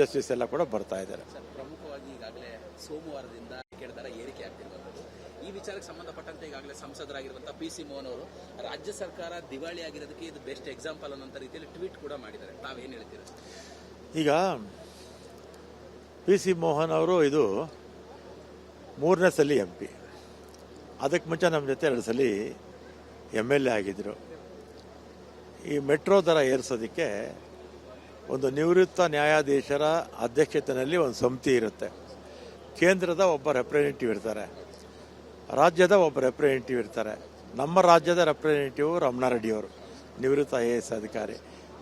Justice ಎಲ್ಲ ಕೂಡ ಬರ್ತಾ ಇದ್ದಾರೆ. ಪ್ರಮುಖವಾಗಿ ಈಗಾಗಲೇ ಸೋಮವಾರದಿಂದ ದರ ಏರಿಕೆ ಆಗ್ತಿರುವಂಥದ್ದು. ಈ ವಿಚಾರಕ್ಕೆ ಸಂಬಂಧಪಟ್ಟಂತೆ ಈಗಾಗಲೇ ಸಂಸದರಾಗಿರುವಂತಹ PC ಮೋಹನ್ ಅವರು ರಾಜ್ಯ ಸರ್ಕಾರ ದಿವಾಳಿ ಆಗಿರೋದಕ್ಕೆ ಇದು ಬೆಸ್ಟ್ ಎಕ್ಸಾಂಪಲ್ ಅನ್ನೋಂಥ ರೀತಿಯಲ್ಲಿ ಟ್ವೀಟ್ ಕೂಡ ಮಾಡಿದ್ದಾರೆ. ತಾವೇನು ಹೇಳ್ತೀರಾ? ಈಗ PC ಮೋಹನ್ ಅವರು ಇದು 3ನೇ ಸಲ MP. ಅದಕ್ಕೆ ಮುಂಚೆ ನಮ್ಮ ಜೊತೆ 2 ಸಲ MLA ಆಗಿದ್ದರು. ಈ ಮೆಟ್ರೋ ದರ ಏರಿಸೋದಕ್ಕೆ ಒಂದು ನಿವೃತ್ತ ನ್ಯಾಯಾಧೀಶರ ಅಧ್ಯಕ್ಷತೆಯಲ್ಲಿ ಒಂದು ಸಮಿತಿ ಇರುತ್ತೆ. ಕೇಂದ್ರದ ಒಬ್ಬ ರೆಪ್ರೆಸೆಂಟೇಟಿವ್ ಇರ್ತಾರೆ, ರಾಜ್ಯದ ಒಬ್ಬ ರೆಪ್ರೆಸೆಂಟೇಟಿವ್ ಇರ್ತಾರೆ. ನಮ್ಮ ರಾಜ್ಯದ ರೆಪ್ರೆಸೆಂಟೇಟಿವ್ ರಮಣಾರೆಡ್ಡಿಯವರು, ನಿವೃತ್ತ IAS ಅಧಿಕಾರಿ.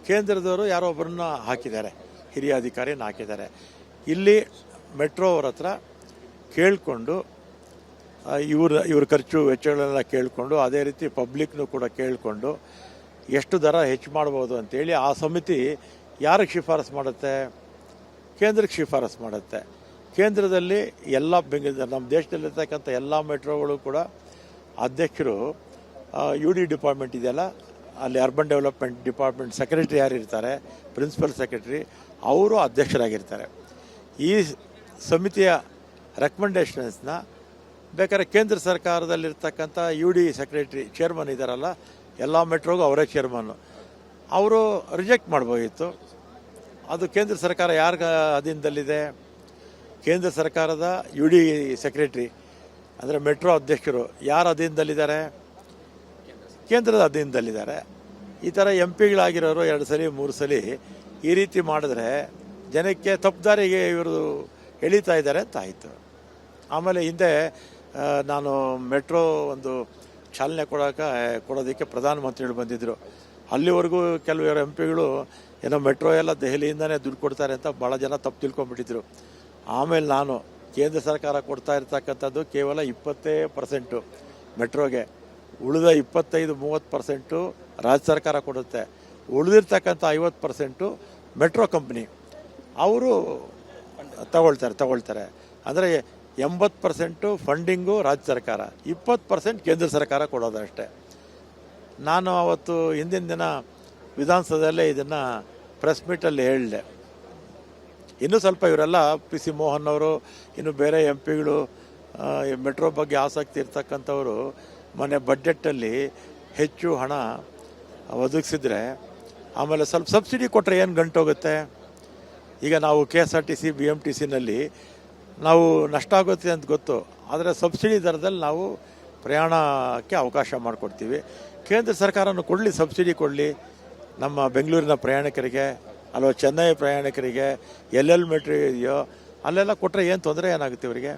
ಕೇಂದ್ರದವರು ಯಾರೋ ಒಬ್ಬರನ್ನ ಹಾಕಿದ್ದಾರೆ, ಹಿರಿಯ ಅಧಿಕಾರಿನ ಹಾಕಿದ್ದಾರೆ. ಇಲ್ಲಿ ಮೆಟ್ರೋ ಅವ್ರ ಹತ್ರ ಕೇಳಿಕೊಂಡು ಇವ್ರ ಖರ್ಚು ವೆಚ್ಚಗಳೆಲ್ಲ ಕೇಳಿಕೊಂಡು, ಅದೇ ರೀತಿ ಪಬ್ಲಿಕ್ನು ಕೂಡ ಕೇಳಿಕೊಂಡು ಎಷ್ಟು ದರ ಹೆಚ್ಚು ಮಾಡ್ಬೋದು ಅಂತೇಳಿ ಆ ಸಮಿತಿ ಯಾರಿಗೆ ಶಿಫಾರಸು ಮಾಡುತ್ತೆ? ಕೇಂದ್ರಕ್ಕೆ ಶಿಫಾರಸು ಮಾಡುತ್ತೆ. ಕೇಂದ್ರದಲ್ಲಿ ಎಲ್ಲ ನಮ್ಮ ದೇಶದಲ್ಲಿರ್ತಕ್ಕಂಥ ಎಲ್ಲ ಮೆಟ್ರೋಗಳು ಕೂಡ ಅಧ್ಯಕ್ಷರು UD ಡಿಪಾರ್ಟ್ಮೆಂಟ್ ಇದೆಯಲ್ಲ, ಅಲ್ಲಿ ಅರ್ಬನ್ ಡೆವಲಪ್ಮೆಂಟ್ ಡಿಪಾರ್ಟ್ಮೆಂಟ್ ಸೆಕ್ರೆಟರಿ ಯಾರು ಇರ್ತಾರೆ, ಪ್ರಿನ್ಸಿಪಲ್ ಸೆಕ್ರೆಟರಿ, ಅವರು ಅಧ್ಯಕ್ಷರಾಗಿರ್ತಾರೆ. ಈ ಸಮಿತಿಯ ರೆಕಮೆಂಡೇಷನ್ಸ್ನ ಬೇಕಾದ್ರೆ ಕೇಂದ್ರ ಸರ್ಕಾರದಲ್ಲಿರ್ತಕ್ಕಂಥ UD ಸೆಕ್ರೆಟರಿ ಚೇರ್ಮನ್ ಇದ್ದಾರಲ್ಲ, ಎಲ್ಲ ಮೆಟ್ರೋಗೂ ಅವರೇ ಚೇರ್ಮನ್ನು, ಅವರು ರಿಜೆಕ್ಟ್ ಮಾಡ್ಬೋದಿತ್ತು. ಅದು ಕೇಂದ್ರ ಸರ್ಕಾರ ಯಾರ ಅಧೀನದಲ್ಲಿದೆ? ಕೇಂದ್ರ ಸರ್ಕಾರದ UD ಸೆಕ್ರೆಟರಿ ಅಂದರೆ ಮೆಟ್ರೋ ಅಧ್ಯಕ್ಷರು ಯಾರ ಅಧೀನದಲ್ಲಿದ್ದಾರೆ? ಕೇಂದ್ರದ ಅಧೀನದಲ್ಲಿದ್ದಾರೆ. ಈ ಥರ MP ಗಳಾಗಿರೋರು 2 ಸಲ 3 ಸಲ ಈ ರೀತಿ ಮಾಡಿದ್ರೆ ಜನಕ್ಕೆ ತಪ್ಪುದಾರಿಗೆ ಇವರು ಎಳೀತಾ ಇದ್ದಾರೆ ಅಂತ ಆಯಿತು. ಆಮೇಲೆ ಹಿಂದೆ ನಾನು ಮೆಟ್ರೋ ಒಂದು ಚಾಲನೆ ಕೊಡೋದಕ್ಕೆ ಪ್ರಧಾನಮಂತ್ರಿಗಳು ಬಂದಿದ್ದರು. ಅಲ್ಲಿವರೆಗೂ ಕೆಲವರು MP ಗಳು ಏನೋ ಮೆಟ್ರೋ ಎಲ್ಲ ದೆಹಲಿಯಿಂದನೇ ದುಡ್ಡು ಕೊಡ್ತಾರೆ ಅಂತ ಭಾಳ ಜನ ತಪ್ಪು ತಿಳ್ಕೊಂಡ್ಬಿಟ್ಟಿದ್ರು. ಆಮೇಲೆ ನಾನು ಕೇಂದ್ರ ಸರ್ಕಾರ ಕೊಡ್ತಾ ಇರ್ತಕ್ಕಂಥದ್ದು ಕೇವಲ 20% ಮೆಟ್ರೋಗೆ, ಉಳಿದ 25-30% ರಾಜ್ಯ ಸರ್ಕಾರ ಕೊಡುತ್ತೆ. ಉಳಿದಿರ್ತಕ್ಕಂಥ 50% ಮೆಟ್ರೋ ಕಂಪ್ನಿ ಅವರು ತಗೊಳ್ತಾರೆ. ಅಂದರೆ 80% ಫಂಡಿಂಗು ರಾಜ್ಯ ಸರ್ಕಾರ, 20% ಕೇಂದ್ರ ಸರ್ಕಾರ ಕೊಡೋದಷ್ಟೇ. ನಾನು ಅವತ್ತು ಹಿಂದಿನ ದಿನ ವಿಧಾನಸೌಧದಲ್ಲೇ ಇದನ್ನು ಪ್ರೆಸ್ ಮೀಟಲ್ಲಿ ಹೇಳಿದೆ. ಇನ್ನೂ ಸ್ವಲ್ಪ ಇವರೆಲ್ಲ PC ಮೋಹನ್ ಅವರು, ಇನ್ನು ಬೇರೆ MP ಗಳು ಮೆಟ್ರೋ ಬಗ್ಗೆ ಆಸಕ್ತಿ ಇರ್ತಕ್ಕಂಥವರು ಮೊನ್ನೆ ಬಡ್ಜೆಟಲ್ಲಿ ಹೆಚ್ಚು ಹಣ ಒದಗಿಸಿದ್ರೆ ಆಮೇಲೆ ಸ್ವಲ್ಪ ಸಬ್ಸಿಡಿ ಕೊಟ್ಟರೆ ಏನು ಗಂಟೋಗುತ್ತೆ? ಈಗ ನಾವು KSRTC BMTCನಲ್ಲಿ ನಾವು ನಷ್ಟ ಆಗುತ್ತೆ ಅಂತ ಗೊತ್ತು, ಆದರೆ ಸಬ್ಸಿಡಿ ದರದಲ್ಲಿ ನಾವು ಪ್ರಯಾಣಕ್ಕೆ ಅವಕಾಶ ಮಾಡಿಕೊಡ್ತೀವಿ. ಕೇಂದ್ರ ಸರ್ಕಾರನೂ ಕೊಡಲಿ, ಸಬ್ಸಿಡಿ ಕೊಡಲಿ ನಮ್ಮ ಬೆಂಗಳೂರಿನ ಪ್ರಯಾಣಿಕರಿಗೆ, ಅಲ್ವಾ ಚೆನ್ನೈ ಪ್ರಯಾಣಿಕರಿಗೆ, ಎಲ್ಲೆಲ್ಲಿ ಮೆಟ್ರೋ ಇದೆಯೋ ಅಲ್ಲೆಲ್ಲ ಕೊಟ್ಟರೆ ಏನು ತೊಂದರೆ ಏನಾಗುತ್ತೆ ಇವರಿಗೆ?